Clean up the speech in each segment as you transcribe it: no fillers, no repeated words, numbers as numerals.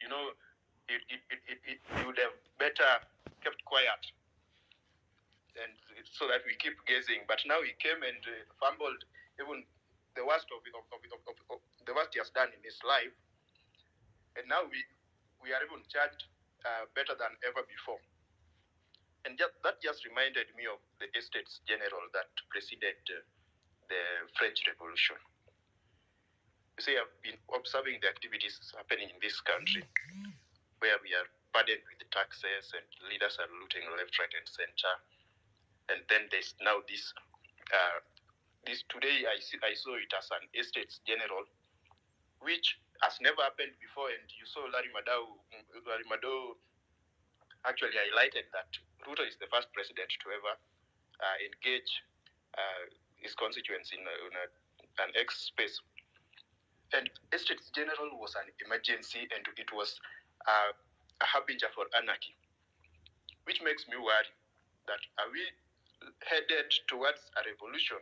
he would have better kept quiet, and so that we keep guessing. But now he came and fumbled even the worst of the worst he has done in his life, and now we are even charged better than ever before. And that just reminded me of the Estates General that preceded the French Revolution. You see, I've been observing the activities happening in this country, where we are burdened with the taxes and leaders are looting left, right, and center. And then there's now this today I saw it as an Estates General, which has never happened before. And you saw Larry Mado actually highlighted that Ruto is the first president to ever engage his constituents in an X space. And Estates General was an emergency, and it was a harbinger for anarchy, which makes me worry that are we headed towards a revolution,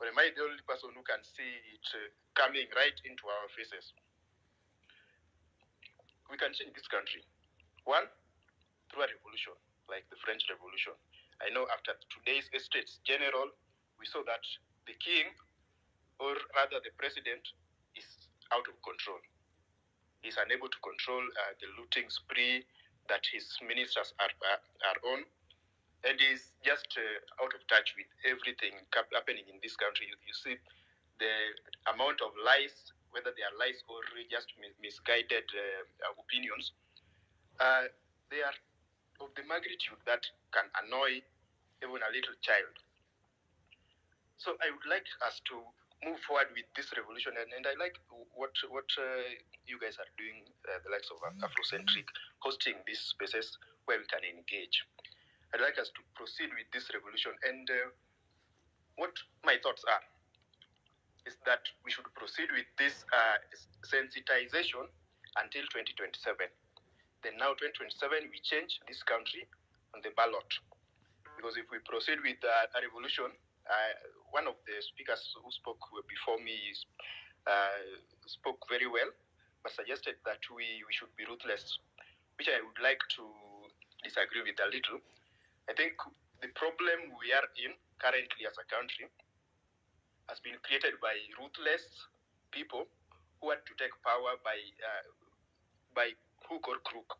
or am I the only person who can see it coming right into our faces? We can change this country, one, through a revolution, like the French Revolution. I know after today's Estates General, we saw that the king, or rather the president, is out of control. He's unable to control the looting spree that his ministers are on, and he's just out of touch with everything happening in this country. You see the amount of lies, whether they are lies or just misguided opinions, they are of the magnitude that can annoy even a little child. So I would like us to move forward with this revolution, and I like what you guys are doing, the likes of Afrocentric, hosting these spaces where we can engage. I'd like us to proceed with this revolution, and what my thoughts are is that we should proceed with this sensitization until 2027. Then now 2027, we change this country on the ballot. Because if we proceed with a revolution, one of the speakers who spoke before me spoke very well, but suggested that we should be ruthless, which I would like to disagree with a little. I think the problem we are in currently as a country has been created by ruthless people who want to take power by hook or crook.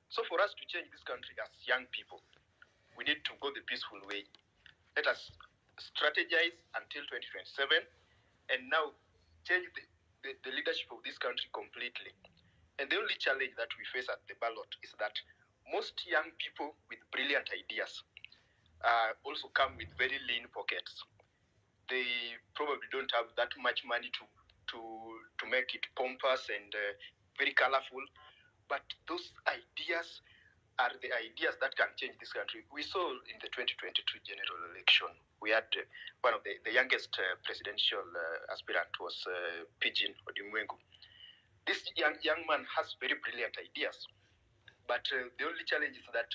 So for us to change this country as young people, we need to go the peaceful way. Let us strategize until 2027 and now change the leadership of this country completely. And the only challenge that we face at the ballot is that most young people with brilliant ideas also come with very lean pockets. They probably don't have that much money to make it pompous and very colorful, but those ideas are the ideas that can change this country. We saw in the 2022 general election, we had one of the youngest presidential aspirant was Pidgin Odimwengu. This young man has very brilliant ideas, but the only challenge is that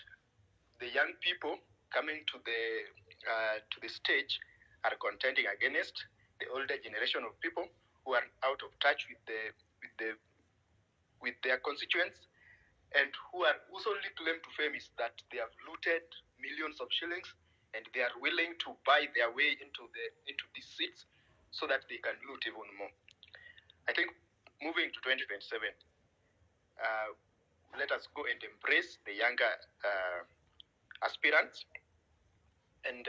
the young people coming to the stage are contending against the older generation of people who are out of touch with their constituents, and whose only claim to fame is that they have looted millions of shillings, and they are willing to buy their way into these seats so that they can loot even more. I think moving to 2027, let us go and embrace the younger aspirants. And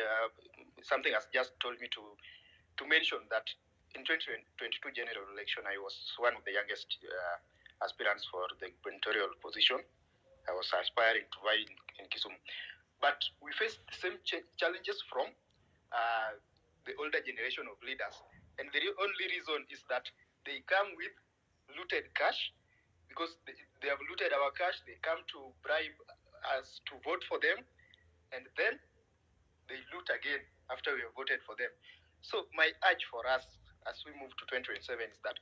something has just told me to mention that in 2022 general election, I was one of the youngest aspirants for the gubernatorial position. I was aspiring to vie in Kisumu. But we face the same challenges from the older generation of leaders. And the only reason is that they come with looted cash, because they have looted our cash. They come to bribe us to vote for them, and then they loot again after we have voted for them. So my urge for us as we move to 2027 is that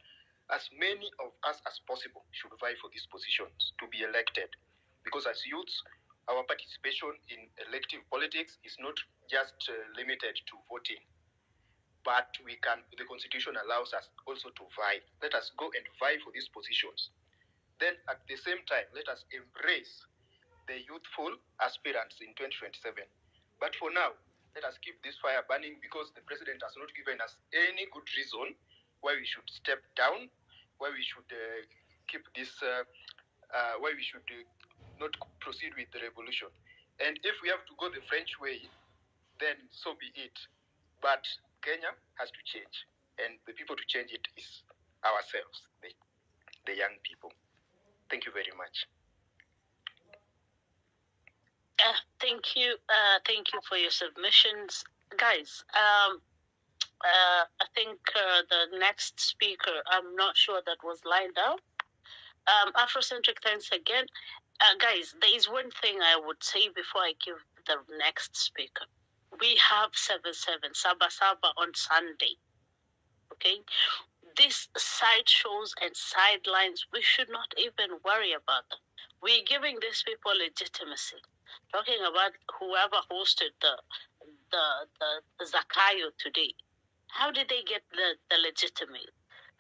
as many of us as possible should vie for these positions to be elected. Because as youths, our participation in elective politics is not just limited to voting, but the Constitution allows us also to vie. Let us go and vie for these positions. Then at the same time, let us embrace the youthful aspirants in 2027. But for now, let us keep this fire burning, because the president has not given us any good reason why we should step down, why we should keep this, why we should not proceed with the revolution. And if we have to go the French way, then so be it. But Kenya has to change, and the people to change it is ourselves, the young people. Thank you very much. Thank you. Thank you for your submissions, guys. I think the next speaker, I'm not sure that was lined up. Afrocentric, thanks again. Guys, there is one thing I would say before I give the next speaker. We have 7/7, Saba Saba on Sunday. Okay? These sideshows and sidelines, we should not even worry about them. We're giving these people legitimacy. Talking about whoever hosted the Zakayo today. How did they get the legitimate?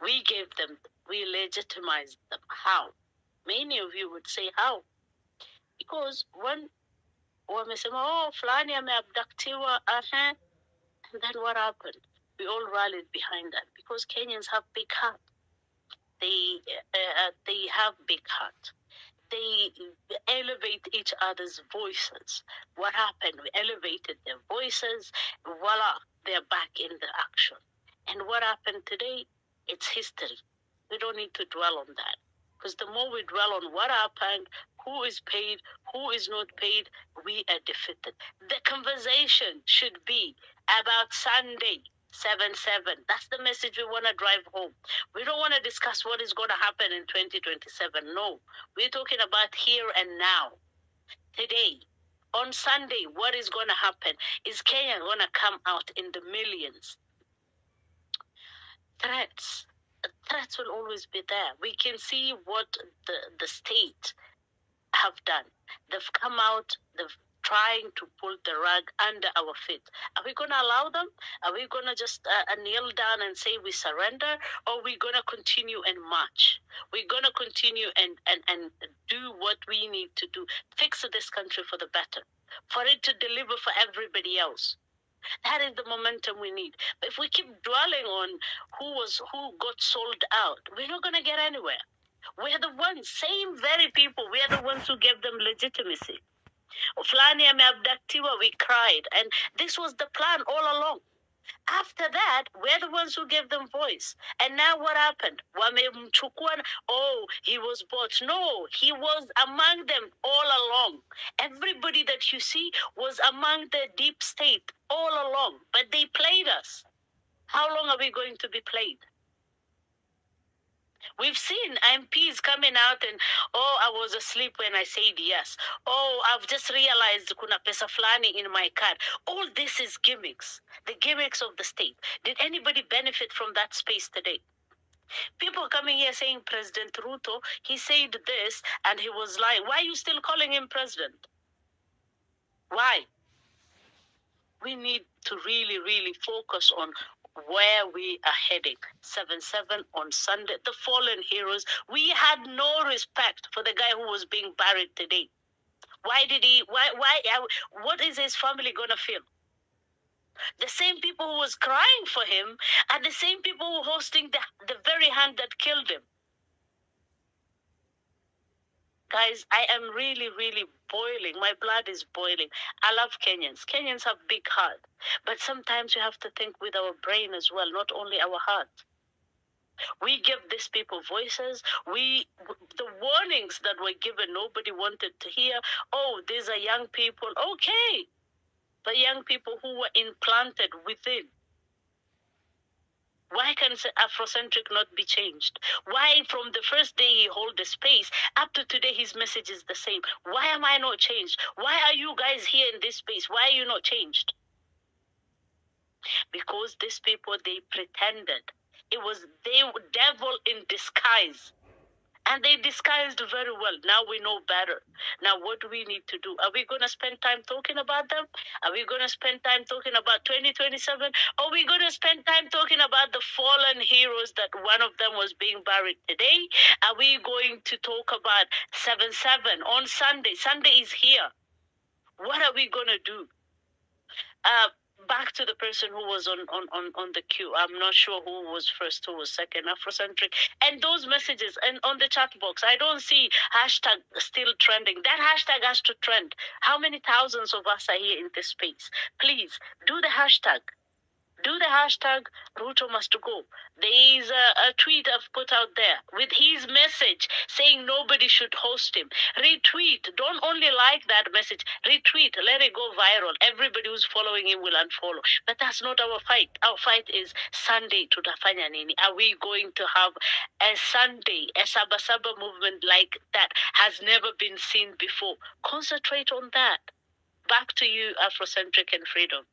We gave them, we legitimized them. How? Many of you would say how? Because when wamesema, oh, fulani ameabductiwa, and then what happened? We all rallied behind that because Kenyans have big heart. They have big heart. They elevate each other's voices. What happened? We elevated their voices. Voila, they're back in the action. And what happened today? It's history. We don't need to dwell on that. Because the more we dwell on what happened, who is paid, who is not paid, we are defeated. The conversation should be about Sunday, 7/7. That's the message we want to drive home. We don't want to discuss what is going to happen in 2027. No, we're talking about here and now. Today, on Sunday, what is going to happen? Is Kenya going to come out in the millions? Threats will always be there. We can see what the state have done. They've come out, they've trying to pull the rug under our feet. Are we going to allow them? Are we going to just kneel down and say we surrender? Or are we going to continue and march? We're going to continue and do what we need to do. Fix this country for the better. For it to deliver for everybody else. That is the momentum we need. But if we keep dwelling on who got sold out, we're not going to get anywhere. We're the ones, same very people, we're the ones who gave them legitimacy. Fulani ameabductiwa, we cried. And this was the plan all along. After that, we're the ones who gave them voice. And now what happened? Wamemchukua, oh, he was bought. No, he was among them all along. Everybody that you see was among the deep state all along. But they played us. How long are we going to be played? We've seen MPs coming out and, oh, I was asleep when I said yes. Oh, I've just realized kuna pesa flani in my card. All this is gimmicks, the gimmicks of the state. Did anybody benefit from that space today? People coming here saying President Ruto, he said this and he was lying. Why are you still calling him president? Why? We need to really, really focus on where we are heading. 7/7 on Sunday. The fallen heroes. We had no respect for the guy who was being buried today. Why did he? Why? What is his family gonna feel? The same people who was crying for him are the same people who were hosting the very hand that killed him. Guys, I am really, really boiling. My blood is boiling. I love Kenyans. Kenyans have big heart. But sometimes we have to think with our brain as well, not only our heart. We give these people voices. The warnings that were given, nobody wanted to hear. Oh, these are young people. Okay. But young people who were implanted within. Why can Afrocentric not be changed? Why from the first day he held the space up to today his message is the same? Why am I not changed? Why are you guys here in this space? Why are you not changed? Because these people, they pretended. It was the devil in disguise. And they disguised very well. Now we know better. Now what do we need to do? Are we going to spend time talking about them? Are we going to spend time talking about 2027? Or are we going to spend time talking about the fallen heroes that one of them was being buried today? Are we going to talk about 7/7 on Sunday? Sunday is here. What are we going to do? Back to the person who was on the queue. I'm not sure who was first, who was second, Afrocentric. And those messages, and on the chat box, I don't see hashtag still trending. That hashtag has to trend. How many thousands of us are here in this space? Please, do the hashtag. Do the hashtag Ruto must go. There is a tweet I've put out there with his message saying nobody should host him. Retweet. Don't only like that message. Retweet. Let it go viral. Everybody who's following him will unfollow. But that's not our fight. Our fight is Sunday to Tafanya Nini. Are we going to have a Sunday, a Sabasaba movement like that has never been seen before? Concentrate on that. Back to you, Afrocentric and Freedom.